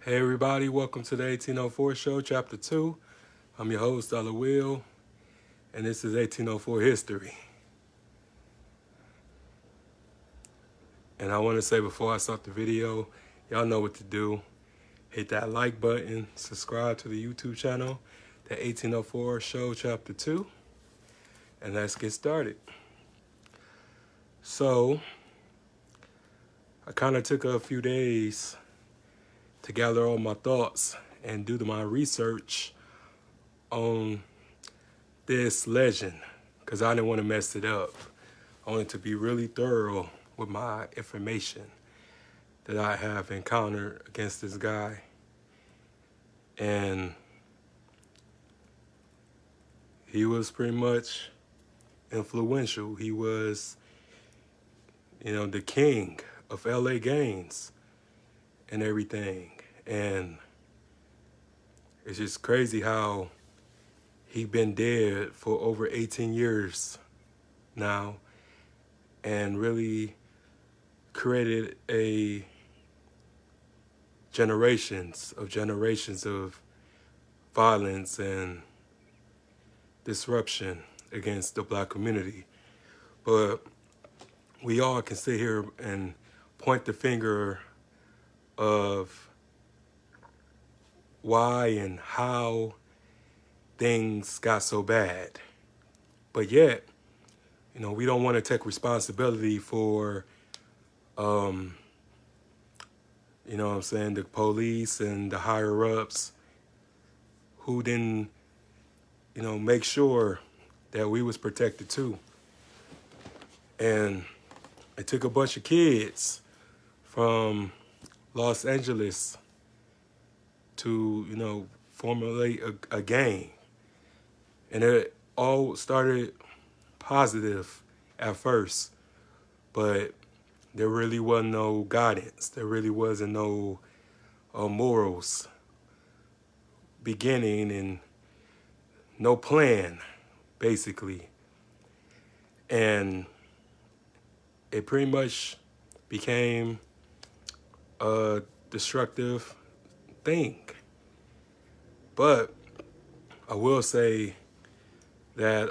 Hey everybody, welcome to the 1804 show, chapter 2. I'm your host, Dollar Will, and this is 1804 History. And I want to say before I start the video, y'all know what to do. Hit that like button, subscribe to the YouTube channel, the 1804 show, chapter 2, and let's get started. So, I kind of took a few days to gather all my thoughts and do my research on this legend because I didn't want to mess it up. I wanted to be really thorough with my information that I have encountered against this guy. And he was pretty much influential. He was, the king of LA gangs and everything. And it's just crazy how he been dead for over 18 years now and really created a generations of violence and disruption against the Black community. But we all can sit here and point the finger of why and how things got so bad. But yet, we don't want to take responsibility for, the police and the higher ups who didn't, make sure that we was protected too. And it took a bunch of kids from Los Angeles to, formulate a gang. And it all started positive at first, but there really wasn't no guidance. There really wasn't no morals beginning and no plan, basically. And it pretty much became a destructive thing. But I will say that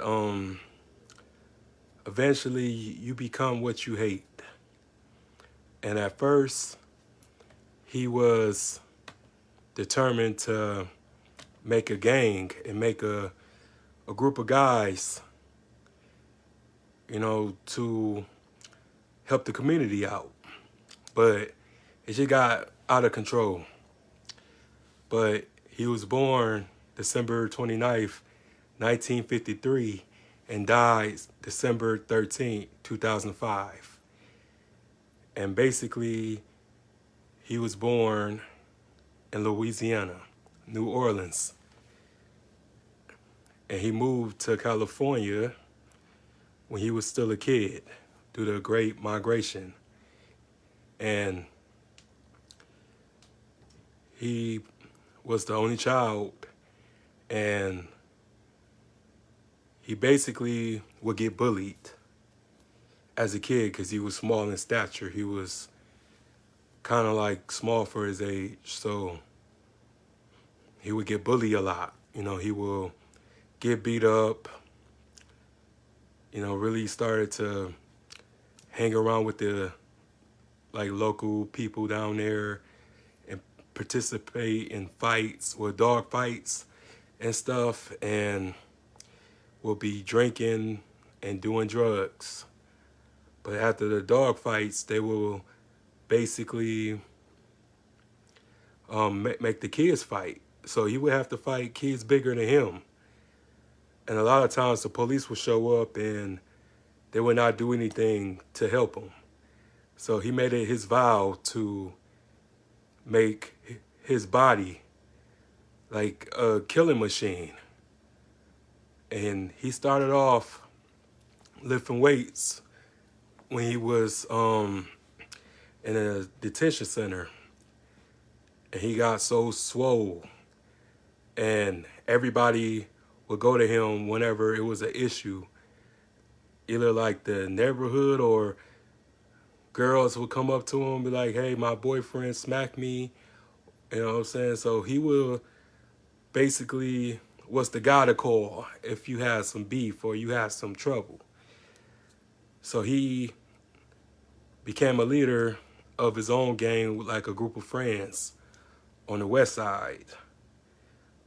eventually you become what you hate. And at first, he was determined to make a gang and make a group of guys, to help the community out. But it just got out of control. But he was born December 29th, 1953, and died December 13th, 2005. And basically, he was born in Louisiana, New Orleans. And he moved to California when he was still a kid due to the Great Migration. And he was the only child, and he basically would get bullied as a kid because he was small in stature. He was kind of like small for his age, so he would get bullied a lot. He will get beat up, really started to hang around with the local people down there and participate in fights, or dog fights and stuff, and will be drinking and doing drugs. But after the dog fights, they will basically make the kids fight. So he would have to fight kids bigger than him. And a lot of times the police would show up and they would not do anything to help him. So he made it his vow to make his body like a killing machine. And he started off lifting weights when he was in a detention center. And he got so swole. And everybody would go to him whenever it was an issue. Either like the neighborhood or girls would come up to him and be like, hey, my boyfriend smacked me, You know what I'm saying? So he will basically was the guy to call if you had some beef or you had some trouble. So he became a leader of his own gang with like a group of friends on the west side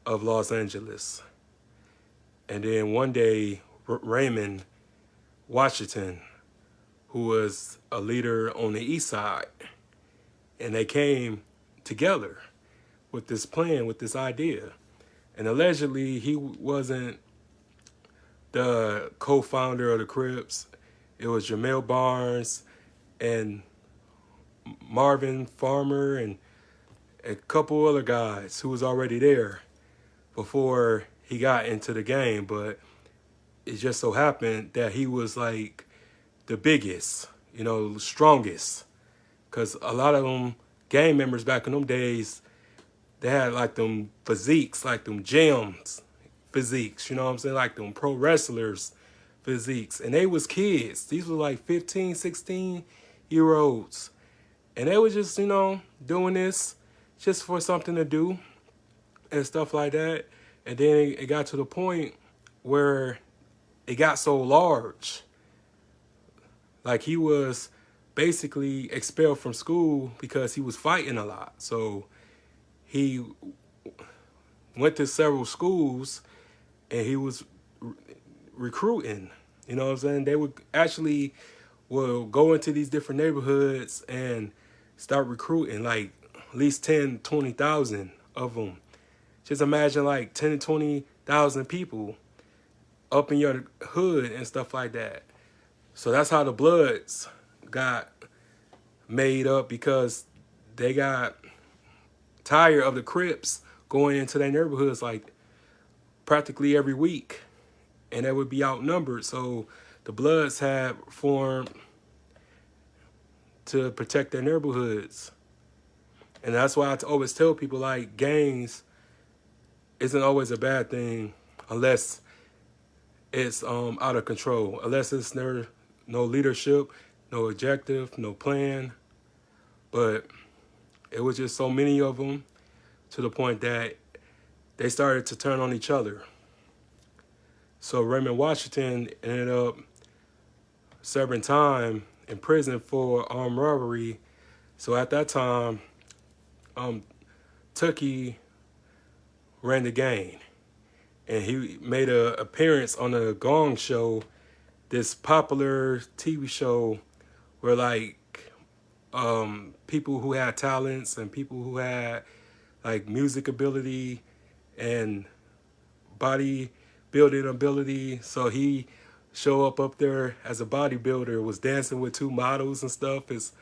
of Los Angeles. And then one day, Raymond Washington, who was a leader on the east side, and they came together with this plan, with this idea. And allegedly, he wasn't the co-founder of the Crips. It was Jamel Barnes and Marvin Farmer and a couple other guys who was already there before he got into the game. But it just so happened that he was like the biggest, you know, strongest. Because a lot of them gang members back in them days, they had like them physiques, like them gyms physiques, you know what I'm saying? Like them pro wrestlers physiques. And they was kids. These were like 15, 16-year-olds. And they were just, you know, doing this just for something to do and stuff like that. And then it got to the point where it got so large. Like he was basically expelled from school because he was fighting a lot. So he went to several schools and he was recruiting. You know what I'm saying? They would actually will go into these different neighborhoods and start recruiting like at least 10, 20,000 of them. Just imagine like 10 to 20,000 people up in your hood and stuff like that. So that's how the Bloods got made up, because they got tired of the Crips going into their neighborhoods like practically every week, and they would be outnumbered. So the Bloods had formed to protect their neighborhoods. And that's why I always tell people, like, gangs isn't always a bad thing unless it's out of control, unless it's no leadership, no objective, no plan. But it was just so many of them to the point that they started to turn on each other. So Raymond Washington ended up serving time in prison for armed robbery. So at that time, Tookie ran the gang. And he made an appearance on the Gong Show, this popular TV show where like people who had talents and people who had like music ability and body building ability. So he show up there as a bodybuilder, was dancing with two models and stuff. His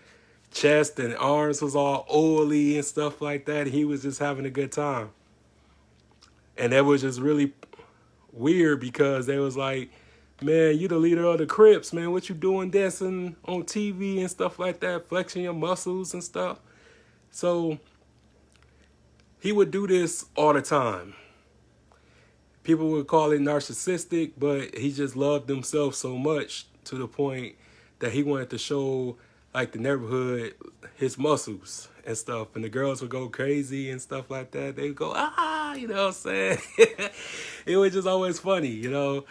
chest and arms was all oily and stuff like that. He was just having a good time. And that was just really weird because they was like, man, you the leader of the Crips, man. What you doing dancing on TV and stuff like that, flexing your muscles and stuff? So he would do this all the time. People would call it narcissistic, but he just loved himself so much to the point that he wanted to show like the neighborhood his muscles and stuff. And the girls would go crazy and stuff like that. They'd go, ah, you know what I'm saying? It was just always funny, you know.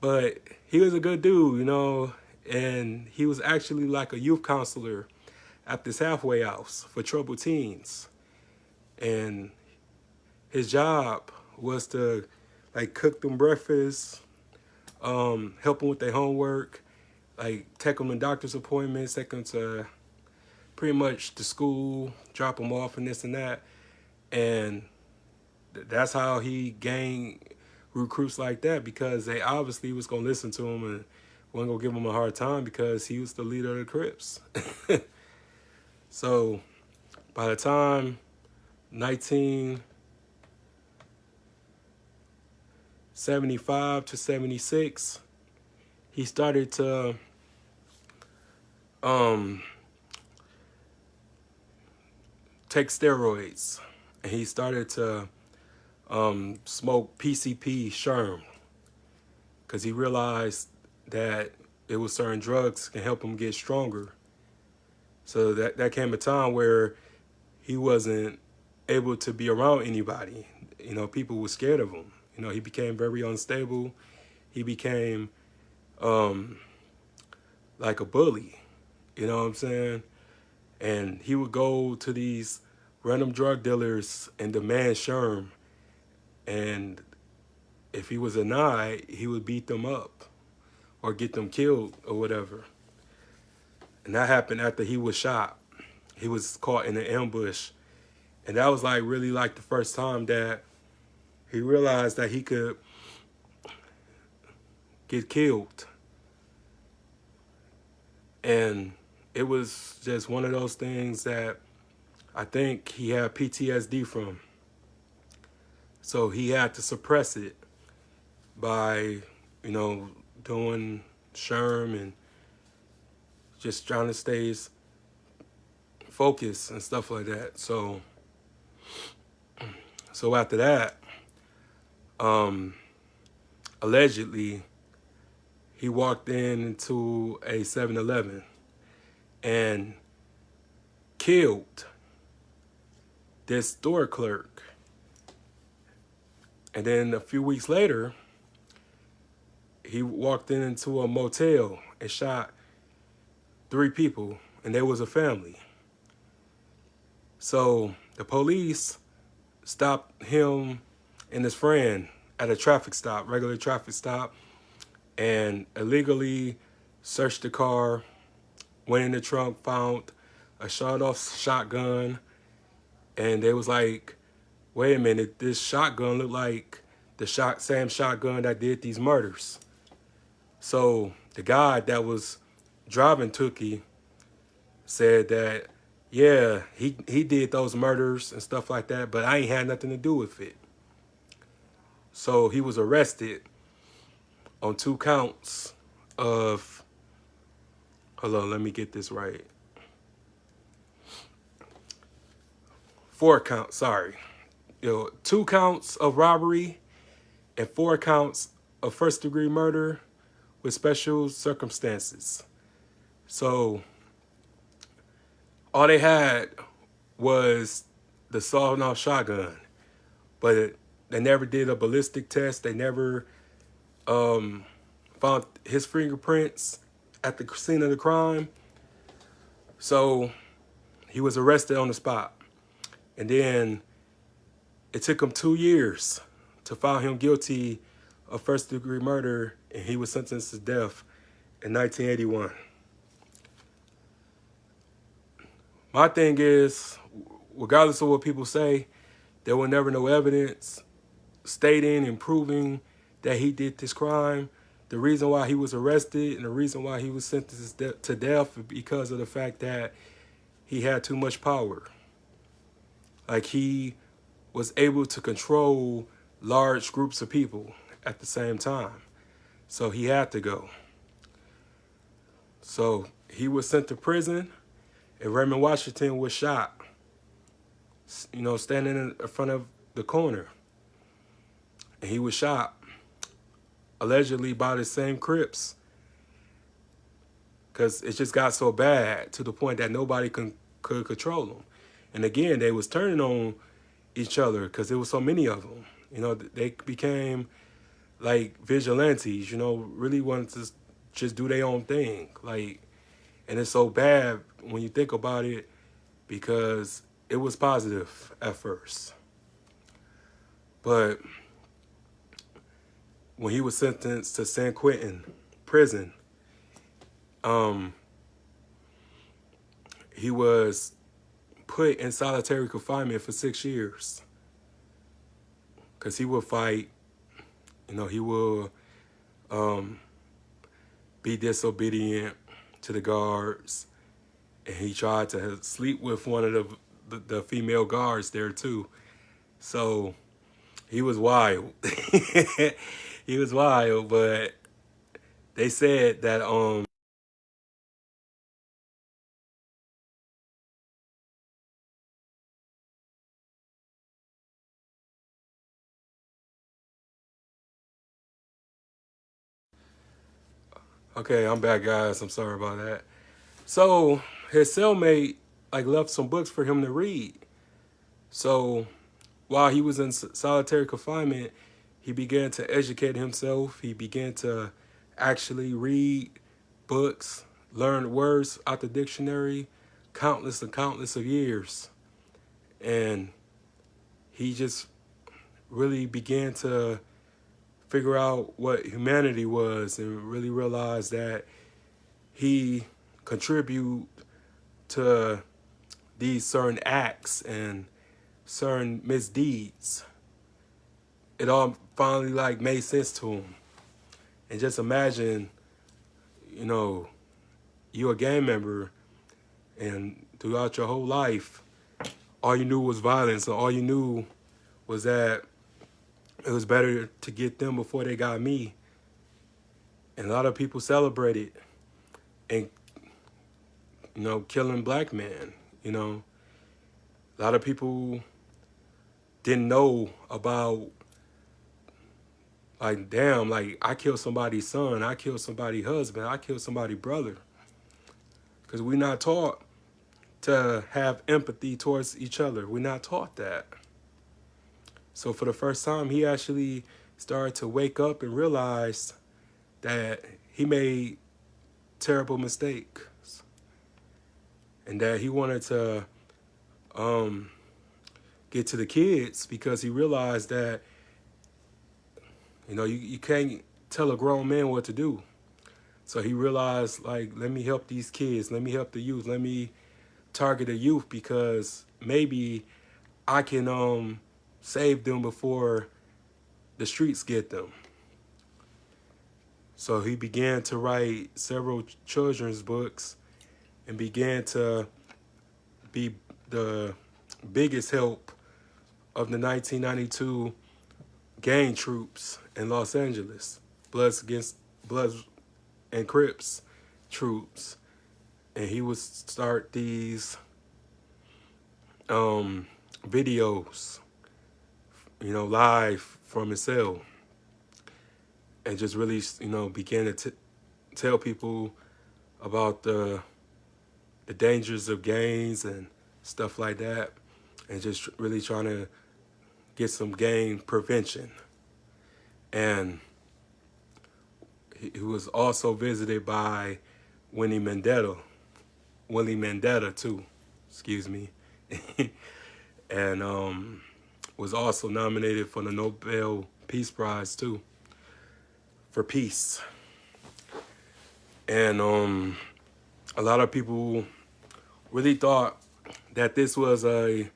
But he was a good dude, you know. And he was actually like a youth counselor at this halfway house for troubled teens. And his job was to like cook them breakfast, help them with their homework, like take them to doctor's appointments, take them to pretty much to school, drop them off and this and that. And that's how he gained recruits like that, because they obviously was going to listen to him and wasn't going to give him a hard time because he was the leader of the Crips. So by the time 1975 to 76, he started to take steroids, and he started to smoke PCP Sherm, because he realized that it was certain drugs can help him get stronger. So that came a time where he wasn't able to be around anybody. You know, people were scared of him. You know, he became very unstable. He became like a bully. You know what I'm saying? And he would go to these random drug dealers and demand sherm. And if he was a nigh, he would beat them up or get them killed or whatever. And that happened after he was shot. He was caught in an ambush. And that was like really like the first time that he realized that he could get killed. And it was just one of those things that I think he had PTSD from. So he had to suppress it by, you know, doing sherm and just trying to stay focused and stuff like that. So after that, allegedly, he walked into a 7-Eleven and killed this store clerk. And then a few weeks later, he walked into a motel and shot 3 people, and there was a family. So the police stopped him and his friend at a traffic stop, regular traffic stop, and illegally searched the car, went in the trunk, found a shot-off shotgun, and they was like, wait a minute, this shotgun looked like the same shotgun that did these murders. So the guy that was driving Tookie said that, yeah, he did those murders and stuff like that, but I ain't had nothing to do with it. So he was arrested on 2 counts of, hold on, let me get this right. 4 counts, sorry. 2 counts of robbery and 4 counts of first-degree murder with special circumstances. So all they had was the sawed-off shotgun, but they never did a ballistic test. They never found his fingerprints at the scene of the crime. So he was arrested on the spot. And then it took him 2 years to find him guilty of first-degree murder, and he was sentenced to death in 1981. My thing is, regardless of what people say, there was never no evidence stating and proving that he did this crime. The reason why he was arrested and the reason why he was sentenced to death is because of the fact that he had too much power. Like, he was able to control large groups of people at the same time. So he had to go. So he was sent to prison, and Raymond Washington was shot, standing in front of the corner. And he was shot, allegedly by the same Crips, because it just got so bad to the point that nobody could control them. And again, they was turning on each other because there was so many of them. They became like vigilantes, really wanted to just do their own thing. And it's so bad when you think about it because it was positive at first. But when he was sentenced to San Quentin prison, he was put in solitary confinement for 6 years because he would fight. He will be disobedient to the guards, and he tried to sleep with one of the female guards there too. So he was wild. He was wild, but they said that okay, I'm back, guys. I'm sorry about that. So his cellmate left some books for him to read. So while he was in solitary confinement, he began to educate himself. He began to actually read books, learn words out the dictionary, countless and countless of years. And he just really began to figure out what humanity was and really realize that he contributed to these certain acts and certain misdeeds. It all finally like made sense to him. And just imagine, you know, you a gang member and throughout your whole life, all you knew was violence, or all you knew was that it was better to get them before they got me. And a lot of people celebrated and, you know, killing black men, you know. A lot of people didn't know about, like, damn, like, I killed somebody's son, I killed somebody's husband, I killed somebody's brother. Because we're not taught to have empathy towards each other. We're not taught that. So for the first time, he actually started to wake up and realize that he made terrible mistakes. And that he wanted to get to the kids because he realized that, you know, you can't tell a grown man what to do. So he realized, like, let me help these kids. Let me help the youth. Let me target the youth because maybe I can save them before the streets get them. So he began to write several children's books and began to be the biggest help of the 1992 gang troops in Los Angeles, Bloods and Crips troops. And he would start these videos, you know, live from his cell, and just really, you know, began to tell people about the dangers of gangs and stuff like that, and just really trying to get some gang prevention. And he was also visited by Winnie Mandela too, excuse me, and was also nominated for the Nobel Peace Prize too, for peace. And a lot of people really thought that this was a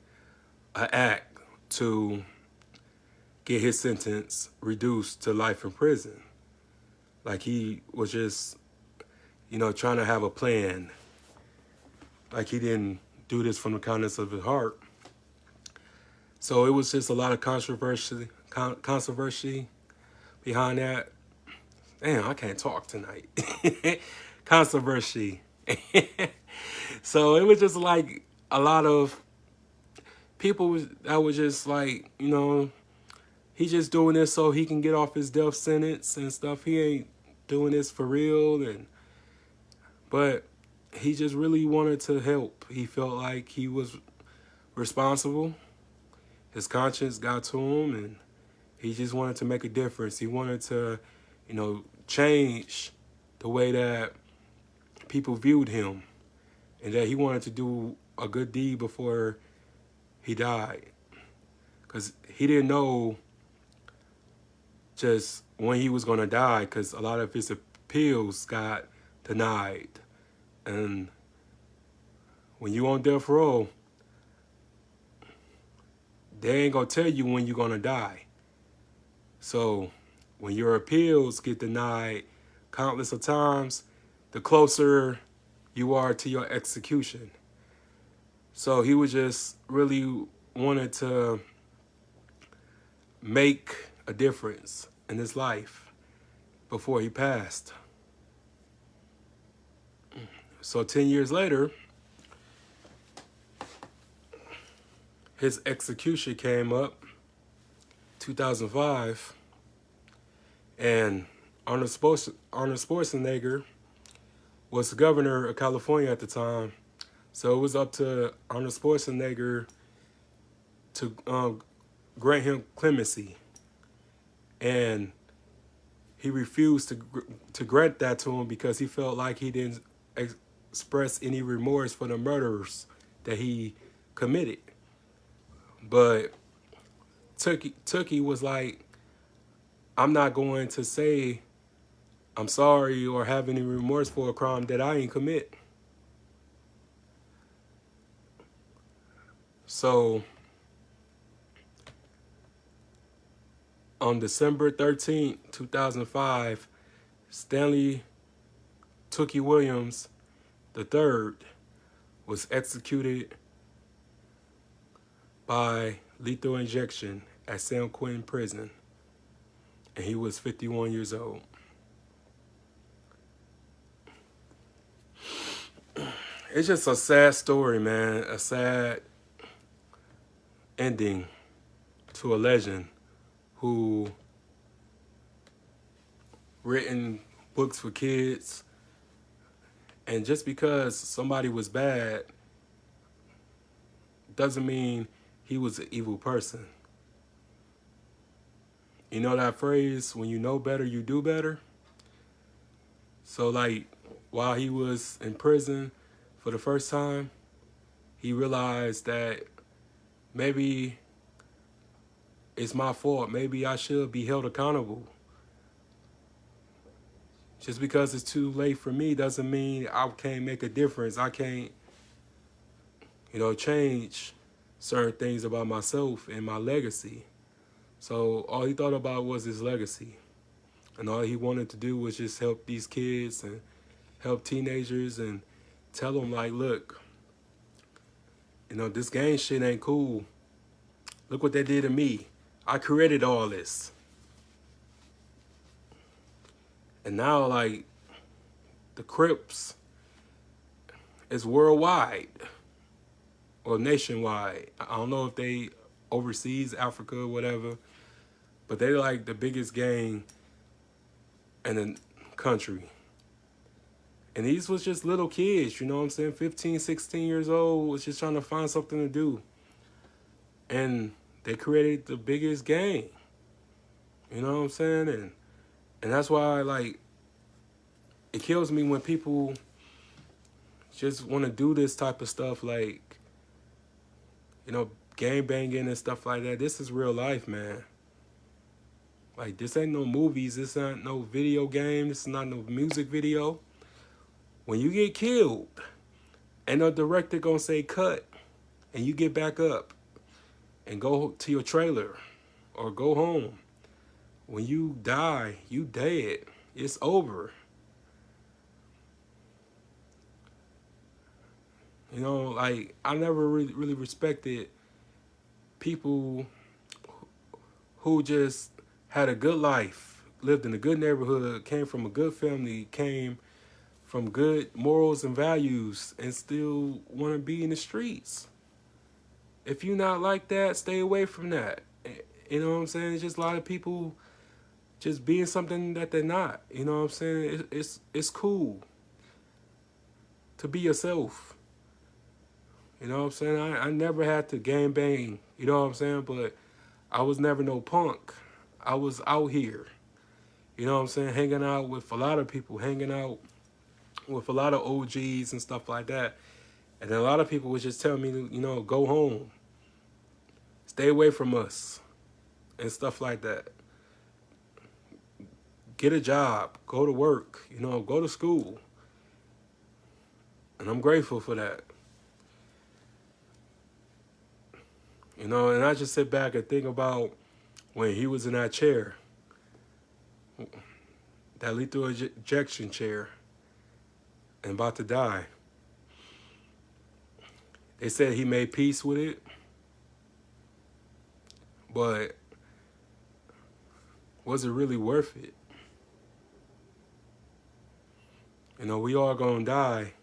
act to get his sentence reduced to life in prison. Like he was just, you know, trying to have a plan. Like he didn't do this from the kindness of his heart. So it was just a lot of controversy behind that. Damn, I can't talk tonight. Controversy. So it was just like a lot of people that was just like, you know, he just doing this so he can get off his death sentence and stuff. He ain't doing this for real. But he just really wanted to help. He felt like he was responsible. His conscience got to him, and he just wanted to make a difference. He wanted to, you know, change the way that people viewed him, and that he wanted to do a good deed before he died. Because he didn't know just when he was going to die, because a lot of his appeals got denied. And when you on death row, they ain't going to tell you when you're going to die. So when your appeals get denied countless of times, the closer you are to your execution. So he was just really wanted to make a difference in his life before he passed. So 10 years later, his execution came up, 2005, and Arnold Schwarzenegger was the governor of California at the time. So it was up to Arnold Schwarzenegger to grant him clemency, and he refused to grant that to him because he felt like he didn't express any remorse for the murders that he committed. But Tookie was like, I'm not going to say I'm sorry or have any remorse for a crime that I ain't commit. So on December 13th, 2005, Stanley Tookie Williams III was executed by lethal injection at San Quentin Prison, and he was 51 years old. It's just a sad story, man. A sad ending to a legend who written books for kids, and just because somebody was bad doesn't mean he was an evil person. You know that phrase, when you know better, you do better? So like, while he was in prison for the first time, he realized that maybe it's my fault. Maybe I should be held accountable. Just because it's too late for me doesn't mean I can't make a difference. I can't, change certain things about myself and my legacy. So all he thought about was his legacy. And all he wanted to do was just help these kids and help teenagers and tell them, like, look, this gang shit ain't cool. Look what they did to me. I created all this. And now, like, the Crips is worldwide or nationwide. I don't know if they overseas, Africa, or whatever, but they're like the biggest gang in the country. And these was just little kids, 15, 16 years old, was just trying to find something to do. And they created the biggest gang. You know what I'm saying? And that's why, like, it kills me when people just want to do this type of stuff, like, gang banging and stuff like that. This is real life, man. Like, this ain't no movies. This ain't no video game. This is not no music video. When you get killed, ain't no director gonna say cut, and you get back up and go to your trailer or go home. When you die, you dead. It's over. Like, I never really respected people who just had a good life, lived in a good neighborhood, came from a good family, came from good morals and values, and still want to be in the streets. If you're not like that, stay away from that. You know what I'm saying? It's just a lot of people just being something that they're not. You know what I'm saying? It's cool to be yourself. You know what I'm saying? I never had to gang bang, you know what I'm saying? But I was never no punk. I was out here, you know what I'm saying? Hanging out with a lot of people, hanging out with a lot of OGs and stuff like that. And then a lot of people would just tell me, go home. Stay away from us and stuff like that. Get a job. Go to work. Go to school. And I'm grateful for that. And I just sit back and think about when he was in that chair, that lethal injection chair, and about to die. They said he made peace with it, but was it really worth it? We all gonna die,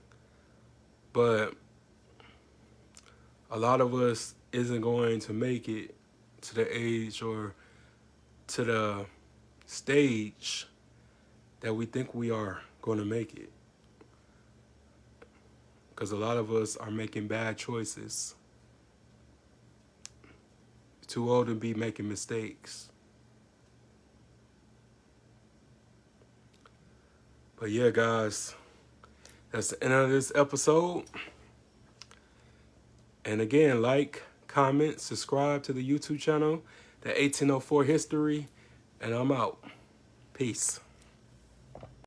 but a lot of us isn't going to make it to the age or to the stage that we think we are going to make it. Because a lot of us are making bad choices. Too old to be making mistakes. But yeah, guys, that's the end of this episode. And again, like, comment, subscribe to the YouTube channel, the 1804 History, and I'm out. Peace.